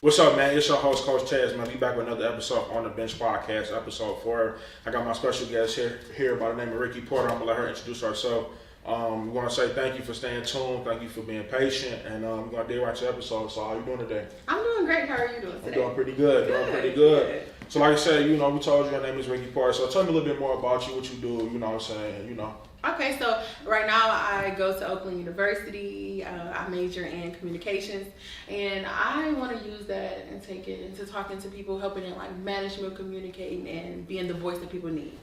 What's up, man? It's your host, Coach Chaz, man. We back with another episode on the Bench Podcast, episode 4. I got my special guest here by the name of Ricki Porter. I'm going to let her introduce herself. We want to say thank you for staying tuned. Thank you for being patient. And we're going to dig right to the episode. So how you doing today? I'm doing great. How are you doing today? I'm doing pretty good. Good. So like I said, we told you your name is Ricki Porter. So tell me a little bit more about you, what you do, you know what I'm saying, Okay, so right now I go to Oakland University. I major in communications, and I want to use that and take it into talking to people, helping in like management, communicating, and being the voice that people need.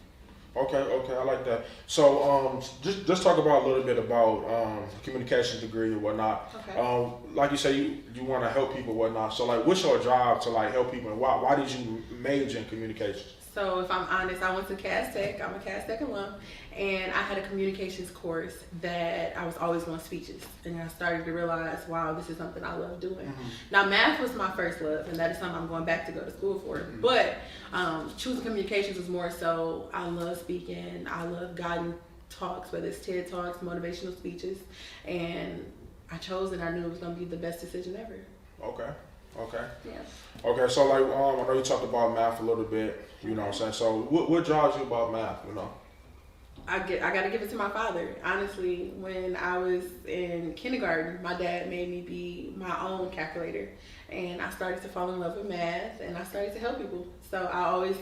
Okay, I like that. So just talk about a little bit about communications degree and whatnot. Okay. Like you say, you want to help people and whatnot. So like, what's your job to like help people, and why did you major in communications? So if I'm honest, I went to Cass Tech. I'm a Cass Tech alum, and I had a communications course that I was always doing speeches, and I started to realize, wow, this is something I love doing. Mm-hmm. Now, math was my first love, and that is something I'm going back to go to school for. Mm-hmm. But choosing communications was more so I love speaking, I love guiding talks, whether it's TED Talks, motivational speeches, and I chose and I knew it was going to be the best decision ever. Okay. Yeah. Okay, so like I know you talked about math a little bit, you know what I'm saying? So what drives you about math, I got to give it to my father. Honestly, when I was in kindergarten, my dad made me be my own calculator, and I started to fall in love with math, and I started to help people. So I always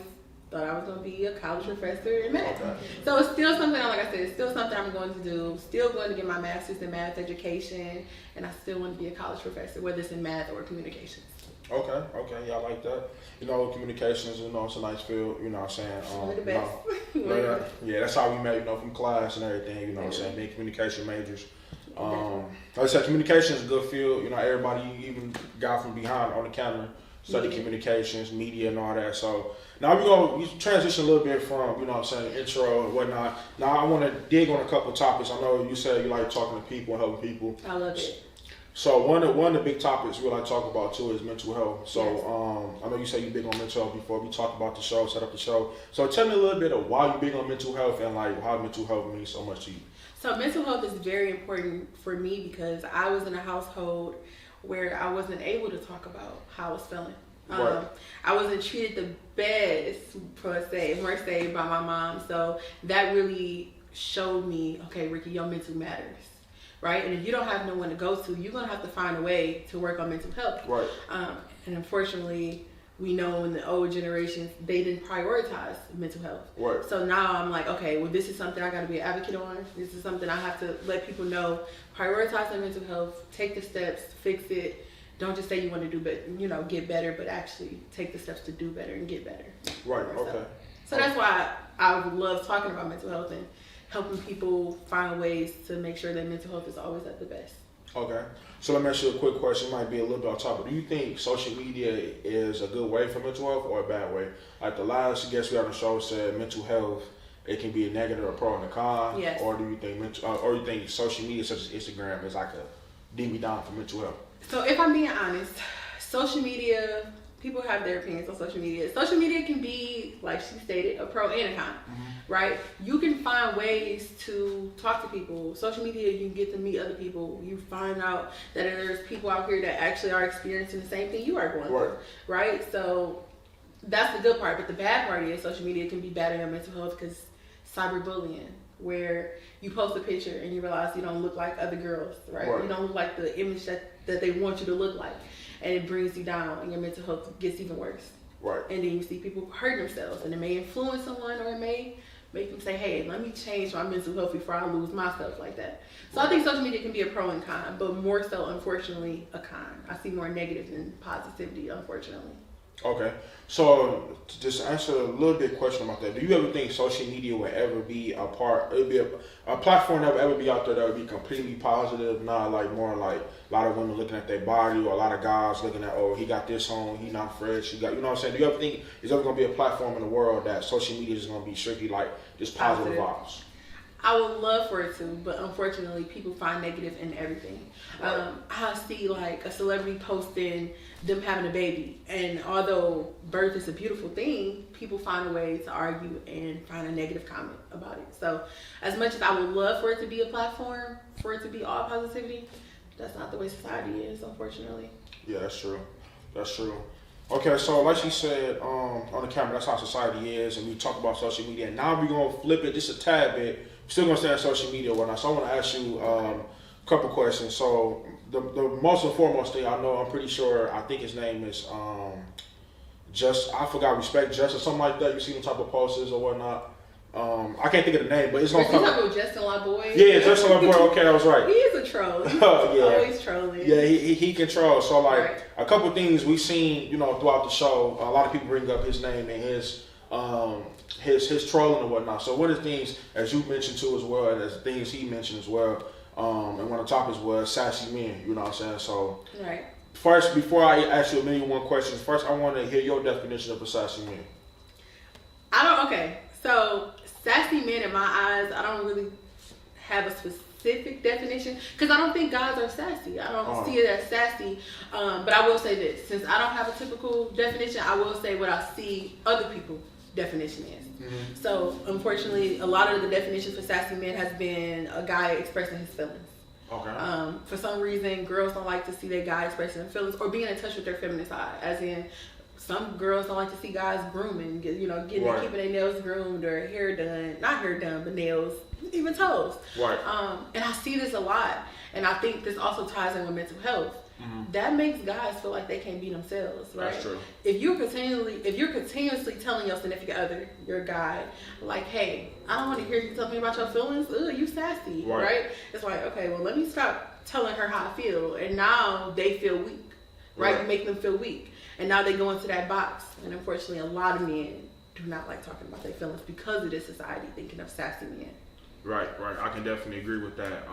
thought I was going to be a college professor in math. Okay. So it's still something, like I said, it's still something I'm going to do. Still going to get my master's in math education, and I still want to be a college professor, whether it's in math or communications. Okay, yeah, I like that. Communications, it's a nice field, you know what I'm saying? One of the best. Yeah, that's how we met, from class and everything, you know what I'm saying? Being communication majors. Like I said, communication is a good field, everybody, even got from behind on the camera, study communications, media and all that. So now we transition a little bit from, intro and whatnot. Now I want to dig on a couple topics. I know you said you like talking to people and helping people. I love it. So one of the big topics we like to talk about too is mental health. So yes. I know you say you're big on mental health before. We talked about the show, set up the show. So tell me a little bit of why you're big on mental health and like how mental health means so much to you. So mental health is very important for me because I was in a household where I wasn't able to talk about how I was feeling. Right. I wasn't treated the best, per se, by my mom. So that really showed me, okay, Ricki, your mental matters. Right? And if you don't have no one to go to, you're going to have to find a way to work on mental health. Right. And unfortunately, we know in the old generations, they didn't prioritize mental health. Right. So now I'm like, okay, well, this is something I got to be an advocate on. This is something I have to let people know. Prioritize their mental health. Take the steps. Fix it. Don't just say you want to do better, get better, but actually take the steps to do better and get better. Right. Okay. So that's why I love talking about mental health and helping people find ways to make sure that mental health is always at the best. Okay. So let me ask you a quick question. It might be a little bit off topic. Do you think social media is a good way for mental health or a bad way? Like the last guest we had on the show said mental health, it can be a negative, a pro and a con. Yes. Or do you think social media such as Instagram is like a DB down for mental health? So if I'm being honest, social media, people have their opinions on social media. Social media can be, like she stated, a pro and a con. Mm-hmm. Right? You can find ways to talk to people. Social media, you can get to meet other people. You find out that there's people out here that actually are experiencing the same thing you are going through. Right? So that's the good part. But the bad part is social media can be bad on your mental health because cyberbullying, where you post a picture and you realize you don't look like other girls, right? You don't look like the image that they want you to look like. And it brings you down and your mental health gets even worse. Right. And then you see people hurt themselves, and it may influence someone or it may make them say, hey, let me change my mental health before I lose myself like that. So I think social media can be a pro and con, but more so, unfortunately, a con. I see more negative than positivity, unfortunately. Okay. So to just answer a little bit question about that, do you ever think social media will ever be a platform that will ever be out there that would be completely positive, not like more like a lot of women looking at their body or a lot of guys looking at, oh, he got this on, he not fresh, you know what I'm saying? Do you ever think there's ever going to be a platform in the world that social media is going to be strictly like just positive vibes? I would love for it to, but unfortunately, people find negative in everything. Right. I see like a celebrity posting them having a baby, and although birth is a beautiful thing, people find a way to argue and find a negative comment about it. So, as much as I would love for it to be a platform, for it to be all positivity, that's not the way society is, unfortunately. Yeah, that's true. That's true. Okay, so like you said on the camera, that's how society is, and we talk about social media. And now we're gonna flip it just a tad bit. We're still gonna stay on social media or whatnot. So I want to ask you a couple questions. So the most and foremost thing I know, I'm pretty sure, I think his name is I forgot, Respect Just or something like that. You see them type of posters or whatnot. I can't think of the name, but it's gonna come. You talking about Justin LaBoy? Yeah, Justin LaBoy. Okay, that was right. He is a troll. He's always trolling. Yeah, he controls. So like a couple things we've seen, throughout the show. A lot of people bring up his name and his trolling and whatnot. So one of the things, as you mentioned too as well, and as things he mentioned as well, and one of the topics was sassy men. You know what I'm saying? So first, before I ask you a million one questions, first I want to hear your definition of a sassy man. So sassy men in my eyes, I don't really have a specific definition because I don't think guys are sassy. I don't see it as sassy. But I will say this, since I don't have a typical definition, I will say what I see other people's definition is. Mm-hmm. So unfortunately, a lot of the definitions for sassy men has been a guy expressing his feelings. Okay. For some reason, girls don't like to see their guy expressing their feelings or being in touch with their feminine side, as in, some girls don't like to see guys grooming, keeping their nails groomed or hair done. Not hair done, but nails, even toes. Right. And I see this a lot. And I think this also ties in with mental health. Mm-hmm. That makes guys feel like they can't be themselves, right? That's true. If you're continuously telling your significant other, your guy, like, hey, I don't want to hear you tell me about your feelings. Ugh, you sassy, right? It's like, okay, well, let me stop telling her how I feel. And now they feel weak, right? You make them feel weak. And now they go into that box. And unfortunately, a lot of men do not like talking about their feelings because of this society thinking of sassy men. Right. I can definitely agree with that.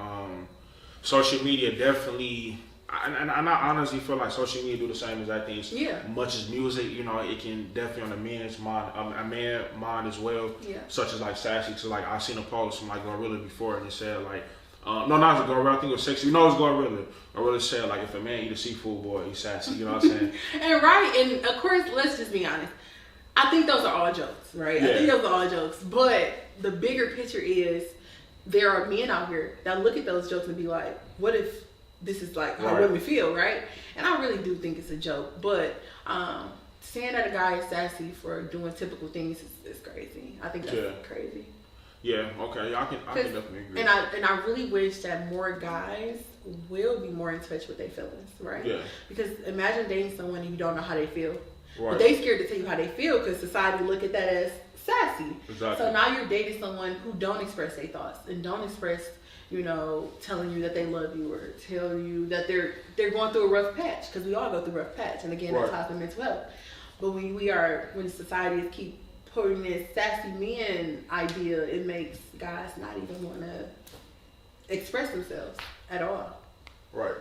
Social media definitely, and I honestly feel like social media do the same exact things. Yeah. Much as music, it can definitely on a man's mind, a man mind as well. Yeah. Such as like sassy. So like I seen a post from like Gorilla before, and it said like, no, not as a Gorilla. I think it was sexy. No, it was Gorilla. Gorilla said like, if a man eat a seafood, boy, he's sassy. You know what I'm saying? and of course, let's just be honest. I think those are all jokes, right? Yeah. I think those are all jokes. But the bigger picture is there are men out here that look at those jokes and be like, what if this is like how women feel, right? And I really do think it's a joke. But saying that a guy is sassy for doing typical things is crazy. I think that's crazy. Yeah, okay. I can definitely agree. And I really wish that more guys will be more in touch with their feelings, right? Yeah. Because imagine dating someone and you don't know how they feel. Right. But they scared to tell you how they feel because society look at that as sassy. Exactly. So now you're dating someone who don't express their thoughts and don't express, telling you that they love you or tell you that they're going through a rough patch, because we all go through a rough patch. And again, that ties to mental health. But when society keep putting this sassy men idea, it makes guys not even want to express themselves at all. Right.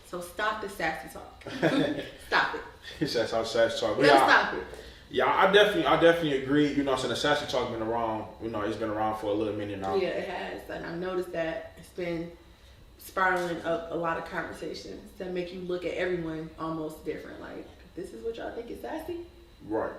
So stop the sassy talk. Stop it. That's how sassy talk. But stop it. Yeah, I definitely agree. The sassy talk been around. It's been around for a little minute now. Yeah, it has, and I've noticed that it's been spiraling up a lot of conversations that make you look at everyone almost different. Like, this is what y'all think is sassy? Right.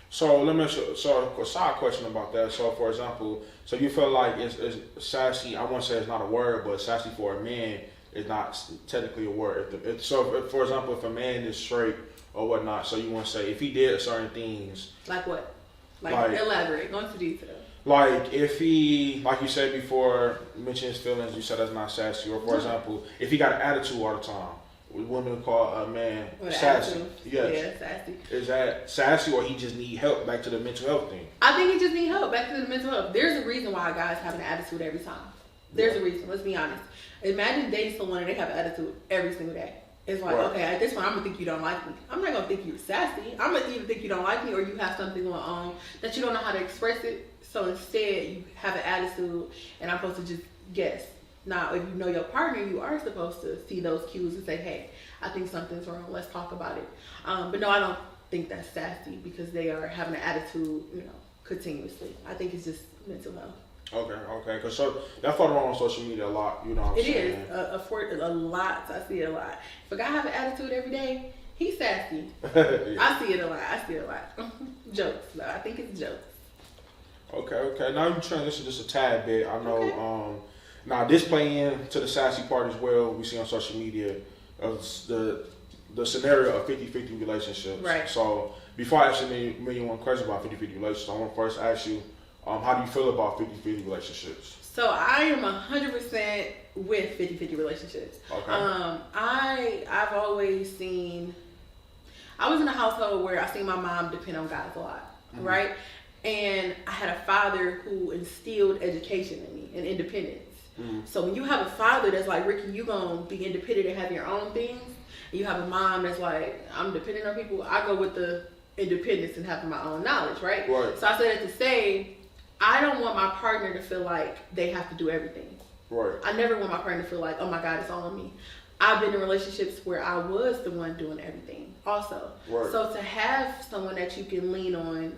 So let me ask you, a side question about that. So for example, so you feel like it's sassy, I won't say it's not a word, but sassy for a man is not technically a word. If, for example, if a man is straight or whatnot, so you want to say if he did certain things. Like what? Like elaborate, go into detail. Like if he, like you said before, mention his feelings, you said that's not sassy. Or for example, if he got an attitude all the time. Women call a man sassy. Yes. Yeah, sassy. Is that sassy, or he just need help? Back to the mental health thing. I think he just need help. Back to the mental health. There's a reason why guys have an attitude every time. There's a reason. Let's be honest. Imagine dating someone and they have an attitude every single day. It's like, okay, at this point, I'm gonna think you don't like me. I'm not gonna think you're sassy. I'm gonna either think you don't like me or you have something going on that you don't know how to express it. So instead, you have an attitude, and I'm supposed to just guess. Now, if you know your partner, you are supposed to see those cues and say, hey, I think something's wrong. Let's talk about it. But no, I don't think that's sassy because they are having an attitude, continuously. I think it's just mental health. Okay. Because that's floating around on social media a lot, What I'm saying? It is. A lot. I see it a lot. If a guy have an attitude every day, he's sassy. Yeah. I see it a lot. Jokes, though. I think it's jokes. Okay. Now you transition just a tad bit. I know, now this play into the sassy part as well. We see on social media, the the scenario of 50-50 relationships. Right. So before I ask you a one question about 50-50 relationships, I want to first ask you, how do you feel about 50-50 relationships? So I am 100% with 50-50 relationships. Okay. I've always seen. I was in a household where I seen my mom depend on guys a lot, mm-hmm. right? And I had a father who instilled education in me and independence. Mm-hmm. So when you have a father that's like, Ricki, you gonna be independent and have your own things, and you have a mom that's like, I'm dependent on people, I go with the independence and having my own knowledge, right? So I said that to say, I don't want my partner to feel like they have to do everything. Right. I never want my partner to feel like, oh my God, it's all on me. I've been in relationships where I was the one doing everything also. Right. So to have someone that you can lean on,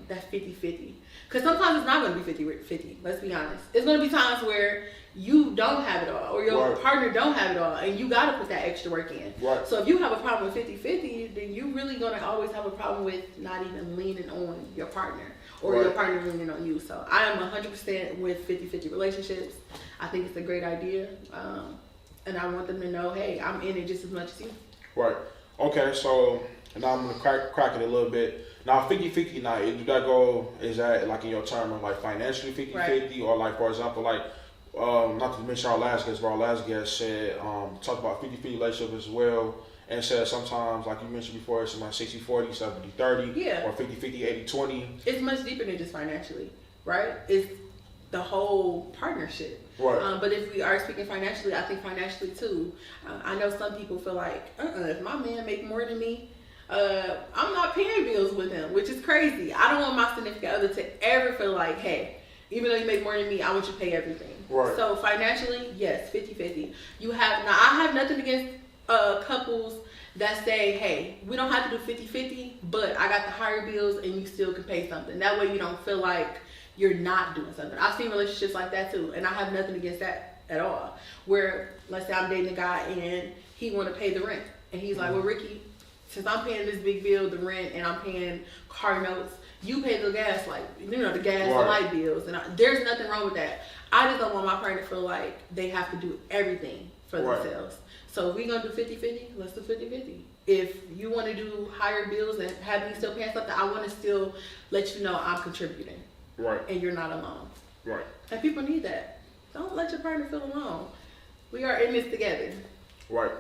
that's 50-50. Because sometimes it's not going to be 50-50, let's be honest. It's going to be times where you don't have it all, or your partner don't have it all, and you got to put that extra work in. Right. So if you have a problem with 50-50, then you really going to always have a problem with not even leaning on your partner, or your partner leaning on you. So I am 100% with 50-50 relationships. I think it's a great idea. And I want them to know, hey, I'm in it just as much as you. Right. Okay, so now I'm going to crack it a little bit. Now, 50-50, now, do that go, is that like in your term of like financially 50-50? Right. Or like, for example, like, not to mention our last guest, but our last guest said, talked about 50-50 relationship as well, and said sometimes, like you mentioned before, it's like 60-40, 70-30, yeah. or 50-50, 80-20. It's much deeper than just financially, right? It's the whole partnership. Right. But if we are speaking financially, I think financially too. I know some people feel like, if my man make more than me, I'm not paying bills with him, which is crazy. I don't want my significant other to ever feel like, hey, even though you make more than me, I want you to pay everything. Right. So financially, yes, 50-50. I have nothing against couples that say, hey, we don't have to do 50-50, but I got the higher bills and you still can pay something. That way you don't feel like you're not doing something. I've seen relationships like that too, and I have nothing against that at all. Where, let's say I'm dating a guy and he want to pay the rent, and he's like, well, Ricki, since I'm paying this big bill, the rent, and I'm paying car notes, you pay the gas, like, the gas and light bills, and there's nothing wrong with that. I just don't want my partner to feel like they have to do everything for themselves. So if we're going to do 50-50, let's do 50-50. If you want to do higher bills and have me still paying something, I want to still let you know I'm contributing. Right. And you're not alone. Right. And people need that. Don't let your partner feel alone. We are in this together. Right.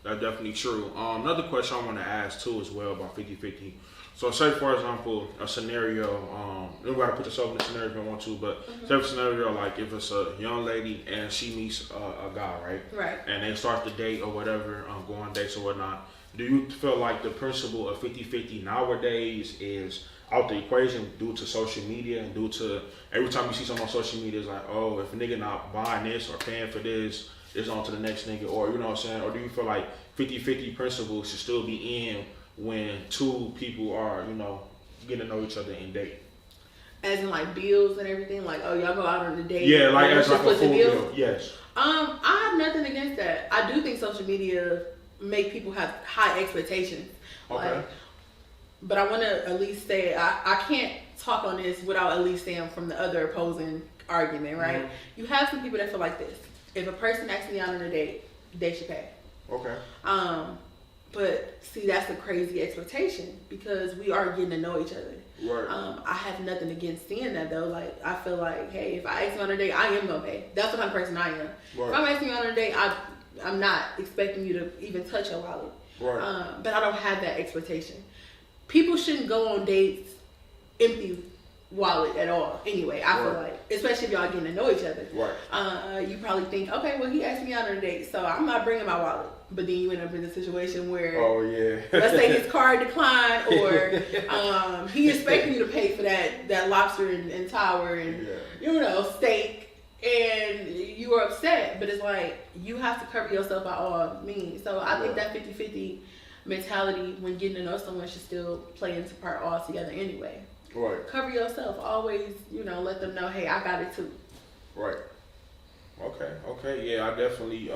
That's definitely true. Another question I want to ask too as well about 50-50. So say for example, a scenario, you gotta put yourself in a scenario if you want to, but say for a scenario like if it's a young lady and she meets a guy, right? Right. And they start the date or whatever, go on dates or whatnot. Do you feel like the principle of 50-50 nowadays is out the equation due to social media and due to every time you see something on social media, it's like, oh, if a nigga not buying this or paying for this, it's on to the next nigga, or you know what I'm saying? Or do you feel like 50-50 principle should still be in when two people are, getting to know each other and date? As in like bills and everything, like, oh, y'all go out on a date. Yeah, like as like a full bill. Yes. I have nothing against that. I do think social media make people have high expectations. Okay. But I want to at least say, I can't talk on this without at least saying from the other opposing argument, right? Mm-hmm. You have some people that feel like this. If a person asks me out on a date, they should pay. Okay. But see, that's a crazy expectation because we are getting to know each other. Right. I have nothing against seeing that though. Like, I feel like, hey, if I ask you on a date, I am gonna pay. That's the kind of person I am. Right. If I'm asking you on a date, I'm not expecting you to even touch your wallet. Right. But I don't have that expectation. People shouldn't go on dates empty wallet at all. Anyway, I feel like, especially if y'all getting to know each other. Right. You probably think, okay, well, he asked me out on a date, so I'm not bringing my wallet. But then you end up in a situation where, oh yeah, let's say his card declined, or he expecting you to pay for that lobster and tower and steak, and you are upset. But it's like you have to cover yourself by all means. So I think that 50-50 mentality when getting to know someone should still play into part all together anyway. Right. Cover yourself. Always, let them know, hey, I got it too. Right. Okay. Yeah, I definitely.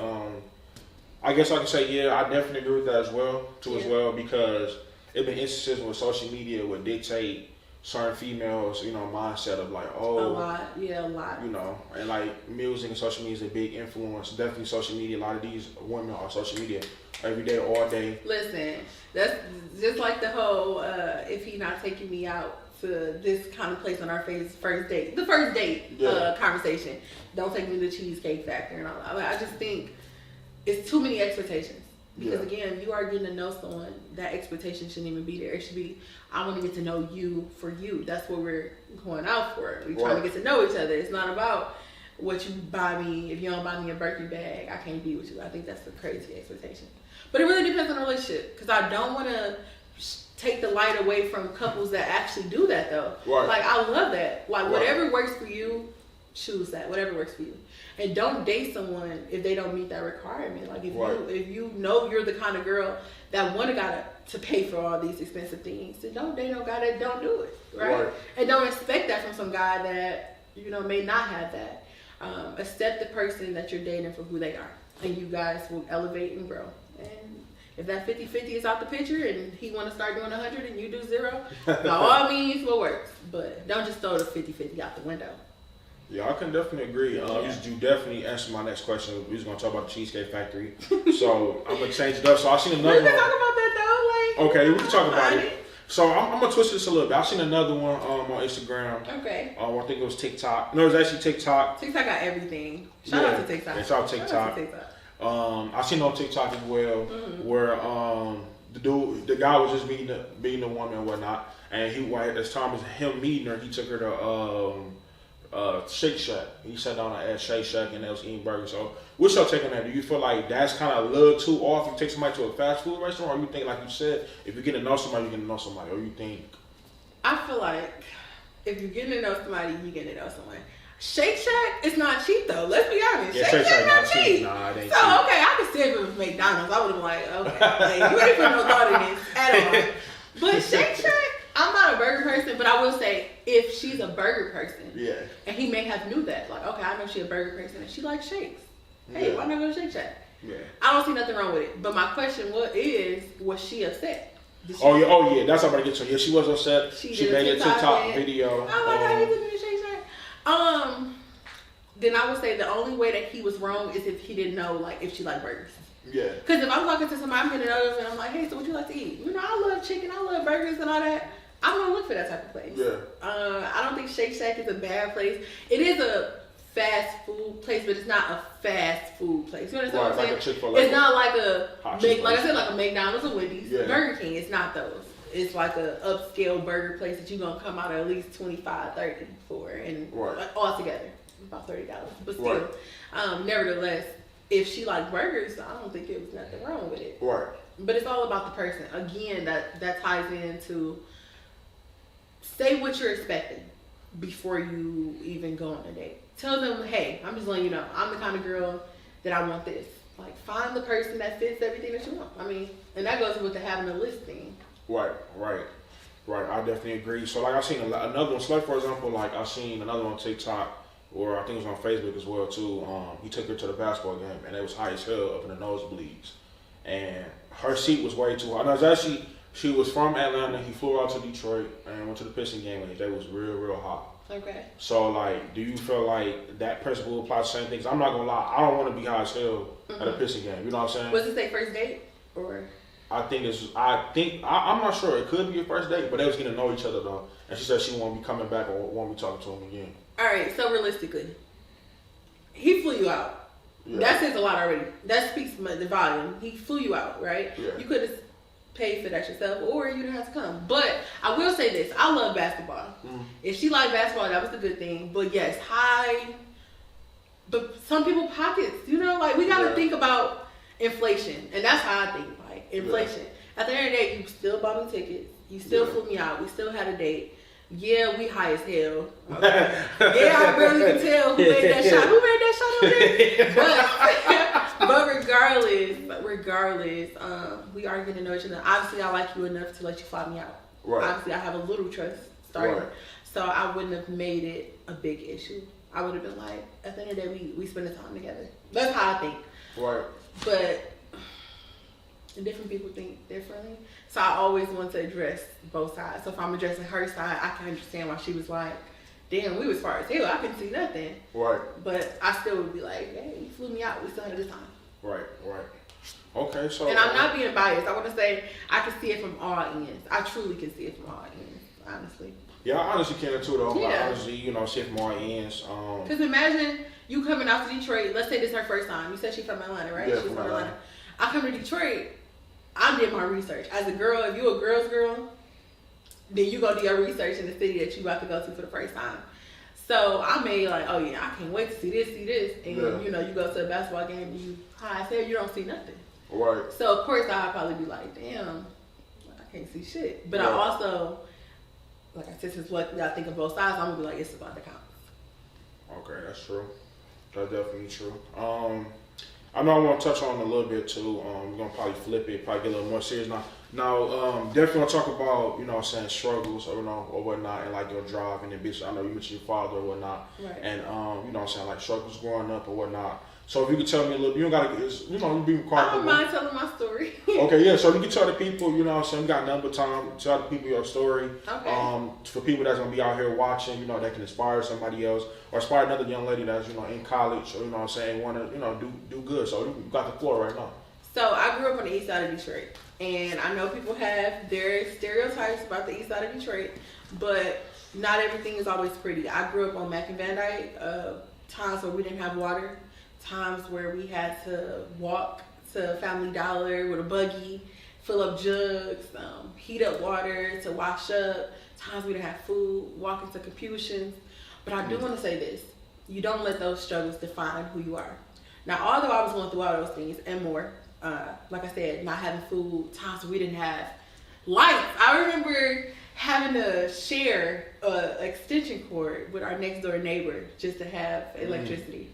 I guess I can say, yeah, I definitely agree with that as well, because it's been instances where social media would dictate certain females, you know, mindset of like, A lot. you know, and like music and social media is a big influence. Definitely social media. A lot of these women are social media every day, all day. Listen, that's just like the whole if he not taking me out to this kind of place on our first date, the first date conversation. Don't take me to the Cheesecake Factory and all that. I just think it's too many expectations. Because again, if you are getting to know someone, that expectation shouldn't even be there. It should be, I want to get to know you for you. That's what we're going out for. We're trying to get to know each other. It's not about what you buy me. If you don't buy me a Birkin bag, I can't be with you. I think that's a crazy expectation. But it really depends on the relationship. Because I don't want to take the light away from couples that actually do that, though. Right. Like, I love that. Like, whatever works for you, choose that. Whatever works for you. And don't date someone if they don't meet that requirement. Like if you know you're the kind of girl that got to pay for all these expensive things, then don't date no guy that don't do it, right? And don't expect that from some guy that may not have that. Accept the person that you're dating for who they are, and you guys will elevate and grow. And if that 50-50 is out the picture and he want to start doing 100 and you do 0, by all means, what works. But don't just throw the 50-50 out the window. Yeah, I can definitely agree. You definitely answered my next question. We was gonna talk about the Cheesecake Factory, so I'm gonna change it up. So I seen another. We can talk about that though. Like, okay, we can talk about it. So I'm gonna twist this a little bit. I seen another one on Instagram. Okay. I think it was TikTok. No, it was actually TikTok. TikTok got everything. Shout out to TikTok. Yeah, shout out to TikTok. I seen it on TikTok as well, where the guy was just beating the woman and whatnot, and as time as him meeting her, he took her to Shake Shack. He sat down at Shake Shack and they was eating burgers. So what's your take on that? Do you feel like that's kind of a little too off? You take somebody to a fast food restaurant, or you think, like you said, if you're getting to know somebody, you're getting to know somebody, or you think? I feel like if you're getting to know somebody, you're getting to know someone. Shake Shack is not cheap though. Let's be honest. Yeah, Shake Shack not cheap. Nah, it ain't so cheap. Okay, I could see if it was McDonald's. I would have been like, okay, like, you ain't put no thought in this at all. But Shake Shack, I'm not a burger person, but I will say if she's a burger person, and he may have knew that, like, okay, I know she's a burger person and she likes shakes. Hey, why not go to Shake Shack? Yeah. I don't see nothing wrong with it. But my question was she upset? Oh yeah, that's what I'm gonna get to. Yeah, she was upset. She made a TikTok video. Oh my God, he took me to Shake Shack. Then I would say the only way that he was wrong is if he didn't know, like, if she liked burgers. Yeah. Because if I'm talking to somebody, I'm getting another, and I'm like, hey, so what you like to eat? I love chicken, I love burgers and all that. I'm gonna look for that type of place. Yeah. I don't think Shake Shack is a bad place. It is a fast food place, but it's not a fast food place. You understand what I'm saying? Like a Chick-fil-A. It's not like like I said, like a McDonald's or Wendy's, Burger King. It's not those. It's like a upscale burger place that you're gonna come out at least $25, $30 for, and all together about $30. But still, nevertheless, if she liked burgers, I don't think it was nothing wrong with it. Right. But it's all about the person. Again, that ties into say what you're expecting before you even go on a date. Tell them, hey, I'm just letting you know, I'm the kind of girl that I want this. Like, find the person that fits everything that you want. I mean, and that goes with the having a list thing. Right. I definitely agree. So, like, I seen another one. So, like, for example, like, I seen another one on TikTok, or I think it was on Facebook as well, too. He took her to the basketball game, and it was high as hell up in the nosebleeds. And her seat was way too high. No, it's actually, she was from Atlanta. He flew out to Detroit and went to the Piston game, and they was real, real hot. Okay. So, like, do you feel like that principle applies to the same things? I'm not going to lie. I don't want to be high as hell at a Piston game. You know what I'm saying? Was this their first date? Or? I'm not sure. It could be a first date, but they was getting to know each other, though. And she said she won't be coming back or won't be talking to him again. All right, so realistically, he flew you out. Yeah. That says a lot already. That speaks the volume. He flew you out, right? Yeah. You could have paid for that yourself, or you didn't have to come. But I will say this: I love basketball. If she liked basketball, that was the good thing. But yes, but some people pockets. Like, we got to think about inflation, and that's how I think. Like, inflation. At the end of the day, you still bought me tickets. You still flew me out. We still had a date. Yeah, we high as hell. Okay. I barely can tell who made that shot. Who made that shot over there? But regardless, we are getting to know each other. Obviously, I like you enough to let you fly me out. Right. Obviously, I have a little trust starting. Right. So I wouldn't have made it a big issue. I would have been like, at the end of the day, we spend the time together. That's how I think. Right. But and different people think differently. So I always want to address both sides. So if I'm addressing her side, I can understand why she was like, damn, we was far as hell. I couldn't see nothing. Right. But I still would be like, hey, you flew me out. We still had a good time. Right. Okay, so. And I'm not being biased. I want to say I can see it from all ends. I truly can see it from all ends, honestly. Yeah, I honestly can too, though. Yeah. Like, honestly, see it from all ends. Because imagine you coming out to Detroit. Let's say this is her first time. You said she's from Atlanta, right? Yeah, she's from Atlanta. I come to Detroit. I did my research. As a girl, if you a girl's girl, then you go do your research in the city that you about to go to for the first time. So I made like, oh yeah, I can't wait to see this. And you go to a basketball game and you high as hell, you don't see nothing. Right. So of course I'd probably be like, damn, I can't see shit. But I also, like I said, since I think of both sides, I'm gonna be like, it's about the count. Okay, that's true. That's definitely true. I know I want to touch on it a little bit too. We're gonna probably flip it, probably get a little more serious now. Definitely want to talk about, struggles or whatnot, and like your drive and ambition. I know you mentioned your father or whatnot, right. And like struggles growing up or whatnot. So if you could tell me a little, you don't gotta, you be quiet. I don't mind telling my story. Okay, yeah. So you can tell the people, you got nothing but time. Tell the people your story. Okay. For people that's gonna be out here watching, that can inspire somebody else or inspire another young lady that's in college or want to do good. So you got the floor right now. So I grew up on the east side of Detroit, and I know people have their stereotypes about the east side of Detroit, but not everything is always pretty. I grew up on Mack and Van Dyke, times where we didn't have water, times where we had to walk to Family Dollar with a buggy, fill up jugs, heat up water to wash up, times we didn't have food, walking to Capuchin's. But I do want to say this, you don't let those struggles define who you are. Now, although I was going through all those things and more, like I said, not having food, times we didn't have lights. I remember having to share an extension cord with our next door neighbor just to have electricity.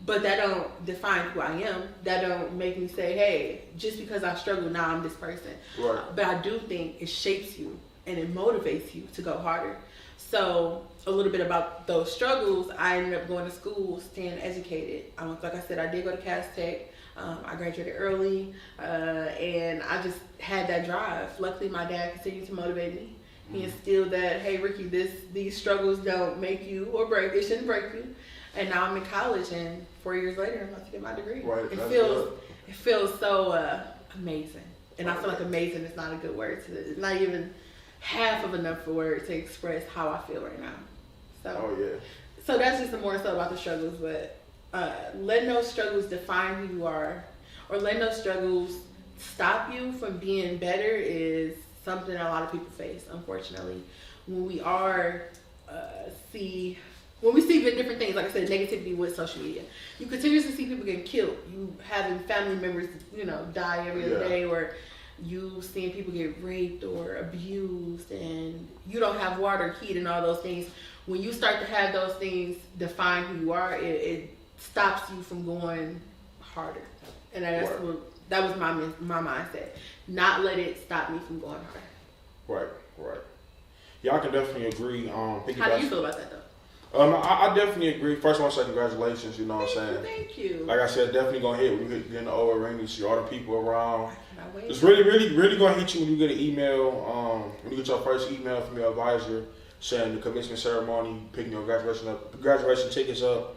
But that don't define who I am. That don't make me say, hey, just because I struggle now I'm this person. Right. But I do think it shapes you and it motivates you to go harder. So a little bit about those struggles, I ended up going to school, staying educated. Like I said, I did go to Cass Tech. I graduated early, and I just had that drive. Luckily, my dad continued to motivate me. He instilled that, hey, Ricki, these struggles don't make you or break. It shouldn't break you. And now I'm in college, and 4 years later, I'm about to get my degree. Right. It feels so amazing. And I feel like amazing is not a good word. It's not even half of enough a word to express how I feel right now. So that's just more so about the struggles, but letting those struggles define who you are, or letting those struggles stop you from being better is something a lot of people face, unfortunately. When we see different things, like I said, negativity with social media, you continuously see people getting killed. You having family members, die every other day, or you seeing people get raped or abused, and you don't have water, heat, and all those things. When you start to have those things define who you are, it stops you from going harder. And that was my mindset. Not let it stop me from going harder. Right. Yeah, I can definitely agree. How do you feel about that though? I definitely agree. First, I want to say congratulations. You know what I'm saying? Thank you. Like I said, definitely gonna hit when you get in the O ring. You see all the people around. It's It's really gonna hit you when you get an email. When you get your first email from your advisor saying the commencement ceremony, picking your graduation tickets up,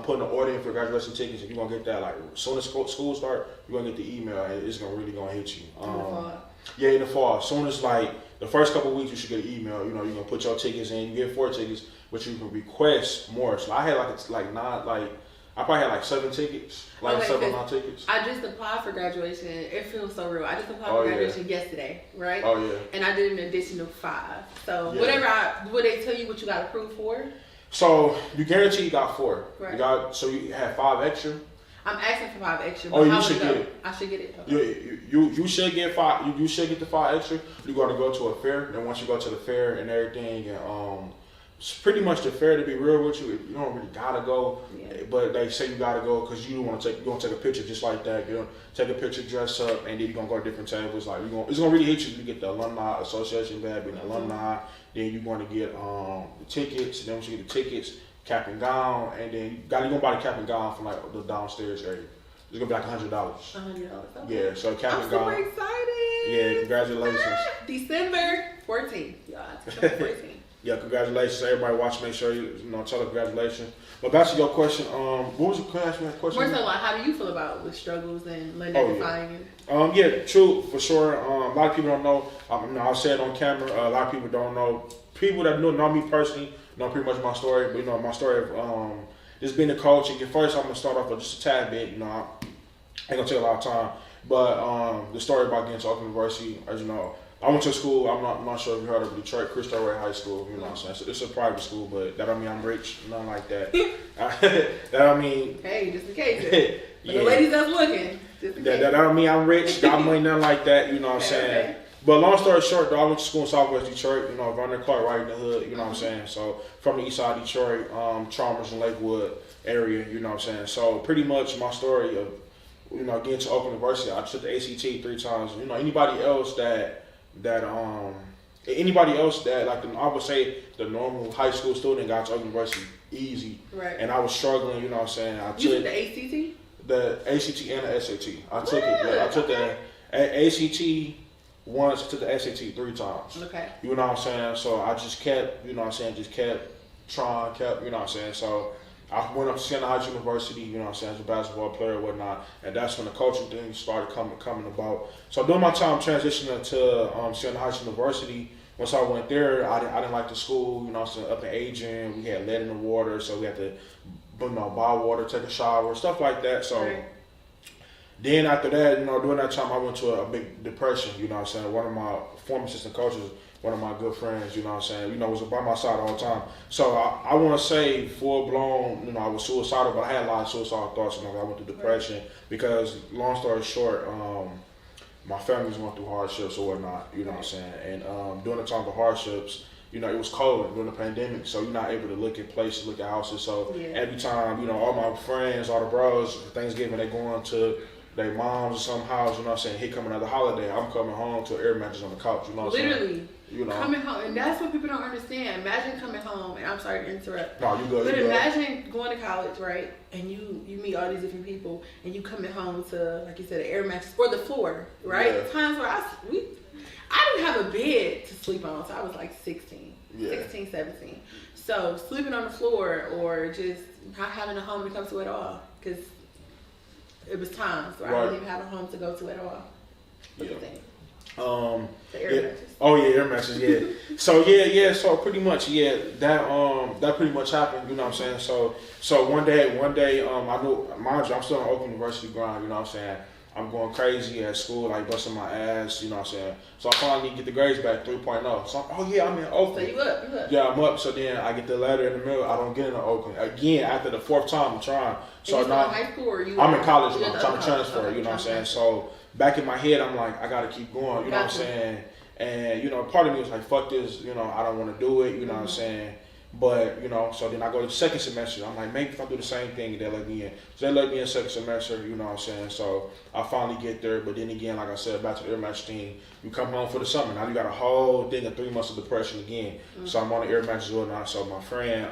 putting an order in for graduation tickets, and you're gonna get that like as soon as school start, you're gonna get the email, and it's really gonna hit you. In the fall. Yeah, in the fall. As soon as like the first couple of weeks, you should get an email. You're gonna put your tickets in. You get 4 tickets, but you can request more. So I had I probably had like 7 tickets, 7 or 9 tickets. I just applied for graduation. It feels so real. I just applied for graduation yesterday, right? Oh yeah. And I did an additional 5. So would they tell you what you got approved for? So you guarantee you got 4. Right. You had 5 extra. I'm asking for 5 extra. But You should get it. I should get it. Okay. You should get 5. You should get the 5 extra. You're gonna go to a fair. Then once you go to the fair and everything, and it's pretty much the fair. To be real with you, you don't really gotta go, but they say you gotta go because you want to take a picture just like that. You take a picture, dress up, and then you're gonna go to different tables. Like it's gonna really hit you. You get the alumni association badge, being an alumni. Then you're gonna get the tickets. And then once you get the tickets, cap and gown, and then you're gonna buy the cap and gown from like the downstairs area. It's gonna be like $100. $100. Okay. Yeah, so Cap I'm and super Gown. excited. Yeah, congratulations. December 14th. Y'all, December 14th. Yeah, congratulations. Everybody watch, make sure you tell her congratulations. But back to your question, what was your question? More so like, how do you feel about with struggles and letting that define you? Yeah, true, for sure. A lot of people don't know. I'll say it on camera. A lot of people don't know. People that know me personally know pretty much my story. But my story of just being a coach. And first, I'm gonna start off with just a tad bit. I ain't gonna take a lot of time. But the story about getting to Oakland University, as you know, I went to school. I'm not sure if you heard of Detroit Christo Ray High School. You know what I'm saying? It's a private school, but that don't mean I'm rich. Nothing like that. That don't mean. Hey, just in case. Yeah. The ladies that's looking. That don't mean I'm rich. Got money, nothing like that. You know what I'm saying? Okay. But long story short, though, I went to school in Southwest Detroit. Running Clark, right in the hood. You know what I'm saying? So from the east side of Detroit, Chalmers and Lakewood area. You know what I'm saying? So pretty much my story of getting to Oakland University. I took the ACT 3 times. Anybody else that like I would say the normal high school student got to Oakland University easy. Right. And I was struggling. You know what I'm saying? You took the ACT? The ACT and the SAT. I took it. Yeah, I took the ACT once, took the SAT 3 times. Okay. You know what I'm saying? So I just kept, kept trying, you know what I'm saying? So I went up to Siena Heights University, you know what I'm saying, as a basketball player and whatnot, and that's when the coaching thing started coming about. So during my time transitioning to Siena Heights University, once I went there, I didn't like the school, up in aging, we had lead in the water, so we had to buy water, take a shower, stuff like that. So then after that, during that time, I went to a big depression, you know what I'm saying. One of my former assistant coaches, one of my good friends, you know what I'm saying, was by my side all the time. So I want to say full blown, I was suicidal, but I had a lot of suicidal thoughts, I went through depression because, long story short, my family was going through hardships or whatnot, you know what I'm saying. And during the time of hardships, it was cold during the pandemic, so you're not able to look at places, look at houses. So every time, all my friends, all the bros, Thanksgiving, they going to their moms or some house, you know what I'm saying, here coming another holiday, I'm coming home to an air mattress on the couch, you know what I'm saying? Literally. Coming home, and that's what people don't understand. Imagine coming home, and I'm sorry to interrupt. No, you good. But imagine going to college, right? And you meet all these different people, and you coming home to, like you said, an air mattress or the floor, right? Yeah. Times where I didn't have a bed to sleep on, so I was like 16, 17. So sleeping on the floor or just not having a home to come to at all, because it was times where I didn't even have a home to go to at all. What do you think? The air mattress. Oh yeah, air mattress, yeah. So pretty much, that pretty much happened, you know what I'm saying? So one day, I knew, mind you, I'm still on Oakland University grind, you know what I'm saying? I'm going crazy at school, like busting my ass, you know what I'm saying? So I finally get the grades back, 3.0. So I'm in Oakland. So you up. Yeah, I'm up. So then I get the letter in the mail, I don't get into Oakland. Again, after the 4th time I'm trying. So you now, in high school or you I'm in college now, I'm trying to transfer, you know what I'm saying? So back in my head, I'm like, I gotta keep going, you know what I'm saying? And, part of me was like, fuck this, I don't want to do it, you know what I'm saying? But, so then I go to the second semester. I'm like, maybe if I do the same thing, they'll let me in. So they let me in second semester, you know what I'm saying? So I finally get there. But then again, like I said, back to the air match thing, you come home for the summer. Now you got a whole thing of 3 months of depression again. Mm-hmm. So I'm on the air match as well now. So my friend,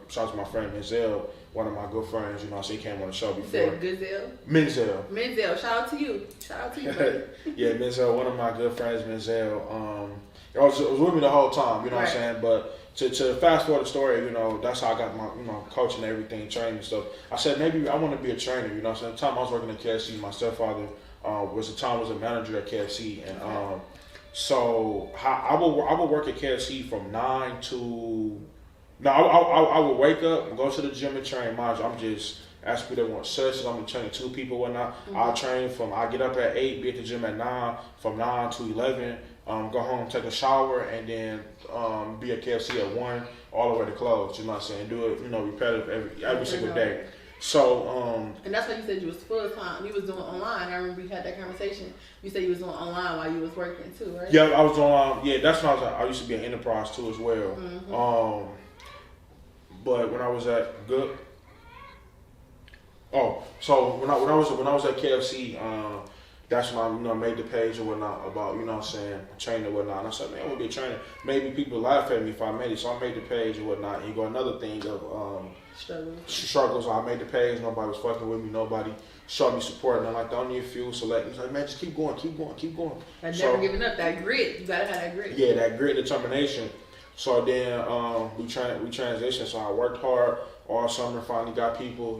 shout out to my friend Menzel, one of my good friends, you know, so he came on the show before. You said Gazelle? Menzel, shout out to you. Buddy. Yeah, Menzel, one of my good friends, Menzel. It was with me the whole time, you know what I'm saying? But to fast forward the story, that's how I got my, coaching and everything, training and stuff. I said, maybe I want to be a trainer, you know what I'm saying? At the time I was working at KFC, my stepfather was a manager at KFC. And so I would work at KFC from 9 to... No, I would wake up and go to the gym and train. Mind you, I'm just asking people that want sessions. I'm training 2 people and whatnot. Mm-hmm. I get up at 8, be at the gym at 9, from 9 to 11, go home, take a shower, and then be at KFC at 1, all the way to close. You know what I'm saying? Do it, repetitive every single day. So, and that's why you said you was full time. You was doing online. I remember you had that conversation. You said you was doing online while you was working too, right? Yeah, I was doing. Yeah, that's when I used to be an enterprise too as well. Mm-hmm. But when I was at so when I was at KFC, that's when I, made the page and whatnot about, training and whatnot. And I said, man, I want to be a trainer. Maybe people laugh at me if I made it. So I made the page and whatnot. And you go another thing of struggles. I made the page. Nobody was fucking with me. Nobody showed me support. And I'm like, don't need fuel. So like, man, just keep going. And never giving up. That grit. You got to have that grit. Yeah, that grit and determination. So then we transitioned. So I worked hard all summer. Finally got people,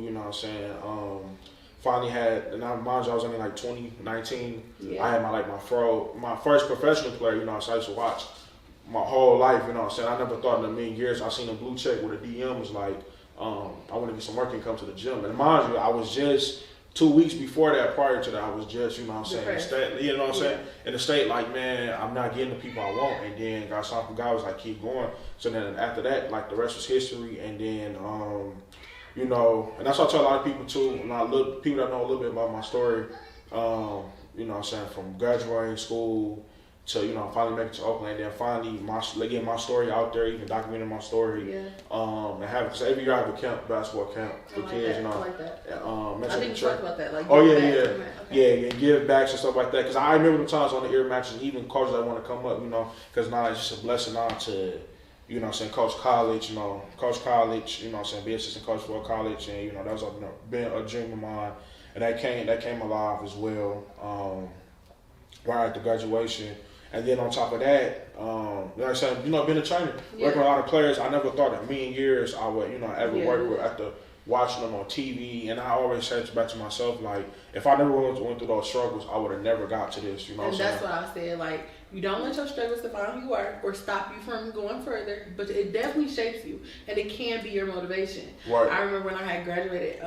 finally had, and I, mind you, I was only like 2019. Yeah. I had my first professional player, so I used to watch my whole life, I never thought in a million years I seen a blue check with a DM was like, I want to get some work and come to the gym. And mind you, I was just 2 weeks before that, prior to that, I was just, in the state, in the state, like, man, I'm not getting the people I want. And then got something, God was like, keep going. So then after that, like, the rest was history. And then, and that's what I tell a lot of people too, people that know a little bit about my story, from graduating school to, finally making it to Oakland, and then finally getting my story out there, even documenting my story. Yeah. And because every year I have a basketball camp for kids, I like that. I didn't talk about that. Like, yeah, give backs and stuff like that. Because I remember the times on the ear matches, even coaches that want to come up, because now it's just a blessing now to, coach college, be assistant coach for a college, and that was been a dream of mine, and that came alive as well. Right after graduation. And then on top of that, like I said, being a trainer, working with a lot of players, I never thought in a million years I would, ever work with after watching them on TV. And I always said back to myself, like, if I never went through those struggles, I would have never got to this, And that's what I said, like, you don't let your struggles define who you are or stop you from going further, but it definitely shapes you, and it can be your motivation. Right. I remember when I had graduated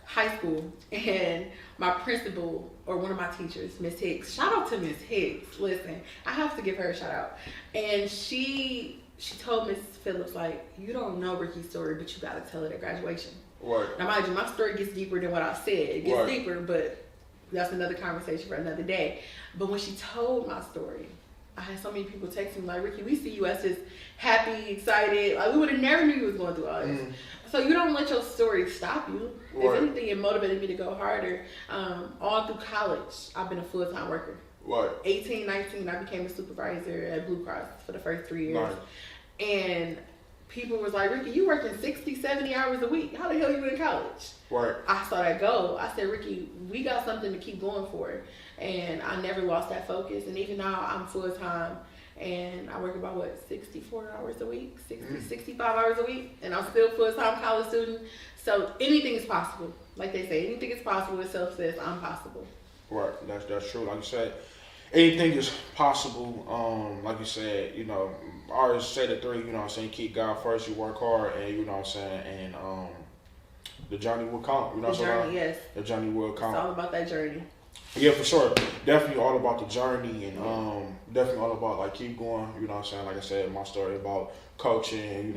high school, and my principal, or one of my teachers, Miss Hicks, shout out to Miss Hicks, listen, I have to give her a shout out, and she told Miss Phillips, like, you don't know Ricky's story, but you gotta tell it at graduation. Right. Now mind you, my story gets deeper than what I said. It gets deeper, but that's another conversation for another day. But when she told my story, I had so many people texting me like, Ricki, we see you as just happy, excited. Like, we would have never knew you was going through all this. So you don't let your story stop you. Right. If anything, it motivated me to go harder. All through college, I've been a full-time worker. Right. 18, 19, I became a supervisor at Blue Cross for the first 3 years. Nice. And people was like, Ricki, you working 60, 70 hours a week. How the hell you in college? Right. I saw that goal. I said, Ricki, we got something to keep going for. And I never lost that focus. And even now, I'm full-time. And I work about, 64 hours a week? 65 hours a week. And I'm still full-time college student. So anything is possible. Like they say, anything is possible. Itself says, I'm possible. Right. That's true. Like you said, anything is possible. Like you said, I always say the three, keep God first, you work hard, and, and the journey will count. The journey, yes. The journey will count. It's all about that journey. Yeah, for sure. Definitely all about the journey, and definitely all about, like, keep going, like I said, my story about coaching,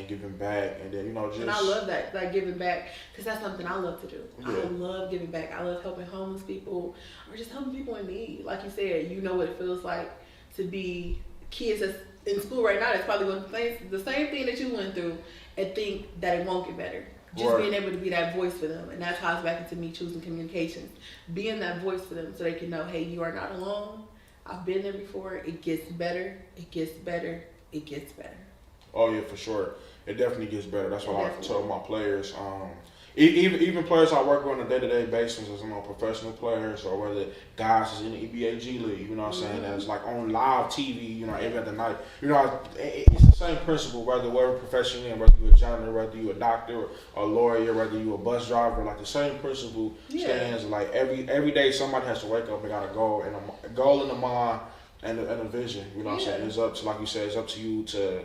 giving back, and then, just... And I love that, like, giving back, because that's something I love to do. Yeah. I love giving back. I love helping homeless people, or just helping people in need. Like you said, you know what it feels like to be kids that's in school right now that's probably going through the same thing that you went through and think that it won't get better. Just being able to be that voice for them. And that ties back into me choosing communications. Being that voice for them so they can know, hey, you are not alone. I've been there before. It gets better. It gets better. It gets better. Oh, yeah, for sure. It definitely gets better. That's what I tell my players. Even players I work with on a day-to-day basis, as professional players, or whether guys is in the EBAG league, that's like on live TV, every other night. It's the same principle, whatever profession you're in, whether you're a janitor, whether you're a doctor, or a lawyer, whether you're a bus driver, like the same principle stands. Like every day somebody has to wake up and got a goal, and a goal in the mind and a vision, It's up to, like you said, it's up to you to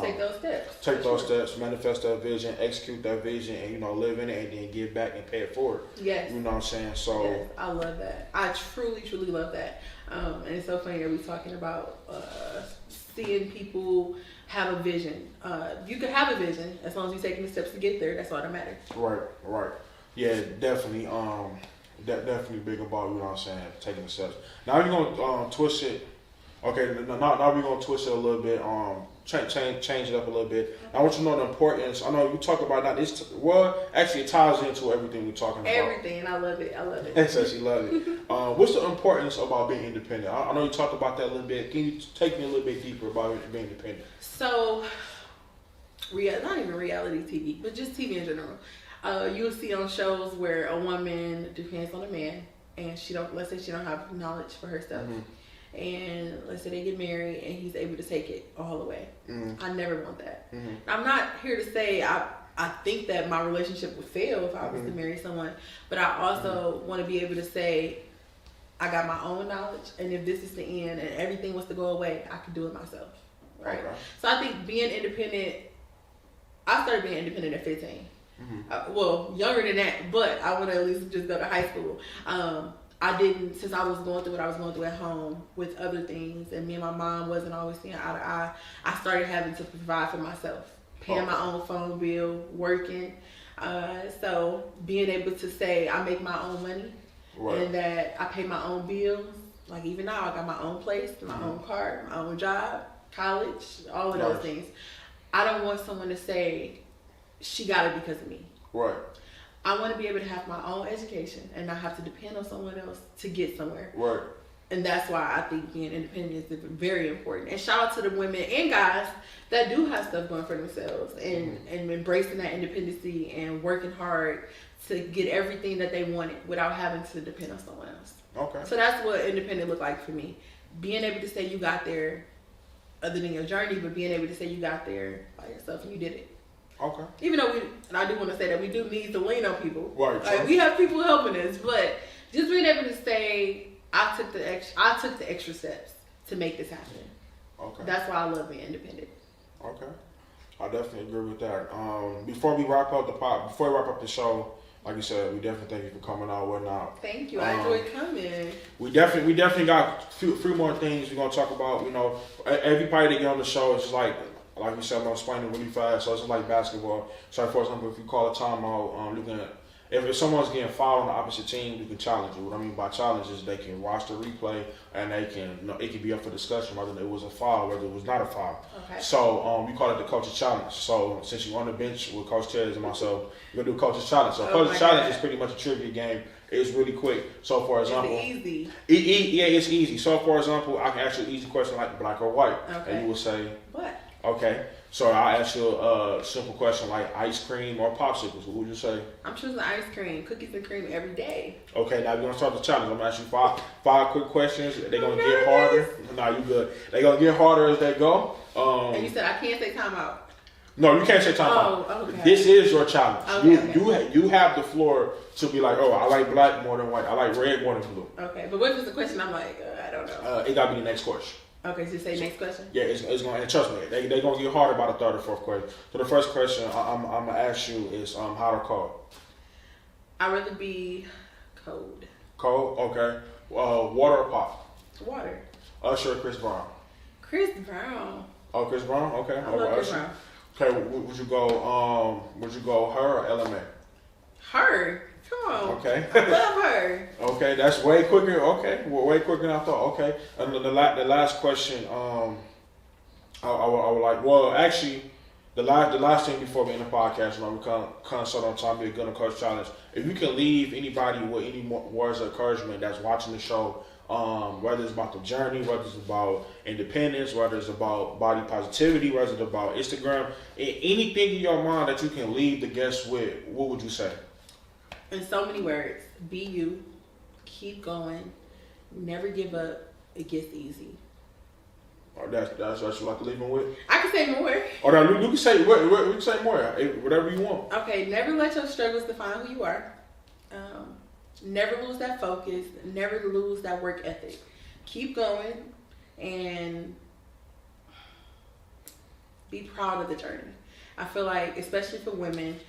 take those steps. Take those steps, manifest that vision, execute that vision, and live in it, and then give back and pay it forward. Yes. You know what I'm saying? So yes, I love that. I truly, truly love that. And it's so funny that we're talking about seeing people have a vision. You can have a vision as long as you're taking the steps to get there. That's all that matters. Right. Yeah, definitely. Definitely big about taking the steps. Now you're gonna twist it. Okay, now we're gonna twist it a little bit. change it up a little bit. I want you to know the importance. I know you talk about not this. Well, actually, it ties into everything we're talking about. Everything. I love it. I love it. It says she love it. What's the importance about being independent? I know you talked about that a little bit. Can you take me a little bit deeper about being independent? So, not even reality TV, but just TV in general. You'll see on shows where a woman depends on a man, and let's say she don't have knowledge for herself. And let's say they get married and he's able to take it all the way. I never want that. I'm not here to say I think that my relationship would fail if I was to marry someone, but I also want to be able to say I got my own knowledge, and if this is the end and everything was to go away, I could do it myself. Right? Okay. So I think being independent, I started being independent at 15. Well, younger than that, but I want to at least just go to high school. I didn't, since I was going through what I was going through at home with other things, and me and my mom wasn't always seeing eye to eye, I started having to provide for myself, paying my own phone bill, working. So being able to say I make my own money, and that I pay my own bills. Like even now, I got my own place, my own car, my own job, college, all of those things. I don't want someone to say she got it because of me. Right. I want to be able to have my own education and not have to depend on someone else to get somewhere. Right. And that's why I think being independent is very important. And shout out to the women and guys that do have stuff going for themselves and embracing that independency and working hard to get everything that they wanted without having to depend on someone else. Okay. So that's what independent looked like for me. Being able to say you got there, other than your journey, but being able to say you got there by yourself and you did it. Okay. Even though and I do want to say that we do need to lean on people. Right. Like we have people helping us, but just being able to say I took the extra steps to make this happen. Okay. That's why I love being independent. Okay. I definitely agree with that. Before we wrap up the show, like you said, we definitely thank you for coming out and whatnot. Thank you. I enjoyed coming. We definitely got a few more things we're gonna talk about. You know, everybody that get on the show is like you said, I'm gonna explain it really fast. So it's just like basketball. So for example, if you call a timeout, you can, if someone's getting fouled on the opposite team, you can challenge it. What I mean by challenge is they can watch the replay and they can, it can be up for discussion whether it was a foul, whether it was not a foul. Okay. So we call it the coach's challenge. So since you're on the bench with Coach Ted and myself, we're gonna do coach's challenge. So coach's challenge is pretty much a trivia game. It's really quick. So for example, it's easy. Yeah, it's easy. So for example, I can ask you an easy question like black or white, and you will say what? Okay, so I'll ask you a simple question like ice cream or popsicles. What would you say? I'm choosing ice cream, cookies and cream every day. Okay, now we're gonna start the challenge. I'm gonna ask you five quick questions. They're gonna get harder. Nah, you good. They're gonna get harder as they go. And you said I can't say timeout. No, you can't say timeout. Oh, okay. This is your challenge. Okay, you have the floor to be like, oh, I like black more than white. I like red more than blue. Okay, but what if it's a question I'm like, I don't know. It gotta be the next question. Okay, so say next question. Yeah, it's gonna, and trust me, they're gonna get harder by the third or fourth question. So the first question I'm gonna ask you is hot or cold? I'd rather be cold. Cold, okay. Water or pop? Water. Usher or Chris Brown? Chris Brown. Oh, Chris Brown, okay. I love Chris Brown. Okay, would you go her or LMA? Her. Come on. Okay. I love her. Okay, that's way quicker. Okay, way quicker than I thought. Okay, and the last question. I would like. Well, actually, the last thing before we end the podcast, we kind of start on time. Be a good and coach challenge. If you can leave anybody with any more words of encouragement that's watching the show, whether it's about the journey, whether it's about independence, whether it's about body positivity, whether it's about Instagram, anything in your mind that you can leave the guests with, what would you say? In so many words, be you, keep going, never give up, it gets easy. Oh, that's what you like to leave them with? I can say more. Oh, no, you can say more, whatever you want. Okay, never let your struggles define who you are. Never lose that focus, never lose that work ethic. Keep going and be proud of the journey. I feel like, especially for women,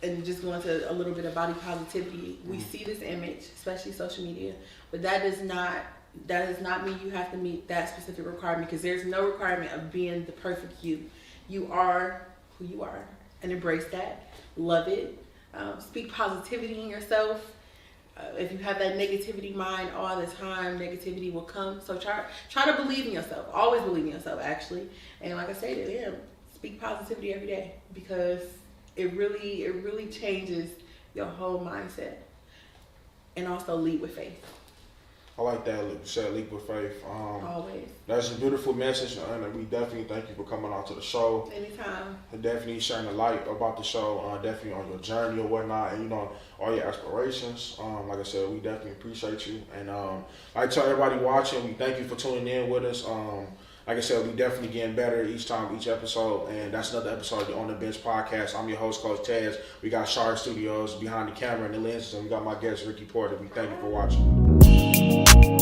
and just going to a little bit of body positivity, we see this image, especially social media, but that does not mean you have to meet that specific requirement, because there's no requirement of being the perfect you. You are who you are, and embrace that. Love it. Speak positivity in yourself. If you have that negativity mind all the time, negativity will come. So try to believe in yourself. Always believe in yourself, actually. And like I said to them, speak positivity every day, because it really changes your whole mindset. And also lead with faith. I like that. You said leap with faith. Always. That's a beautiful message, and we definitely thank you for coming on to the show. Anytime. And definitely sharing the light about the show. Definitely on your journey or whatnot, and all your aspirations. Like I said, we definitely appreciate you. And I tell everybody watching, we thank you for tuning in with us. Like I said, we definitely getting better each episode, and that's another episode of the On the Bench podcast. I'm your host, Coach Taz. We got Shard Studios behind the camera and the lenses, and we got my guest, Ricki Porter. We thank you for watching.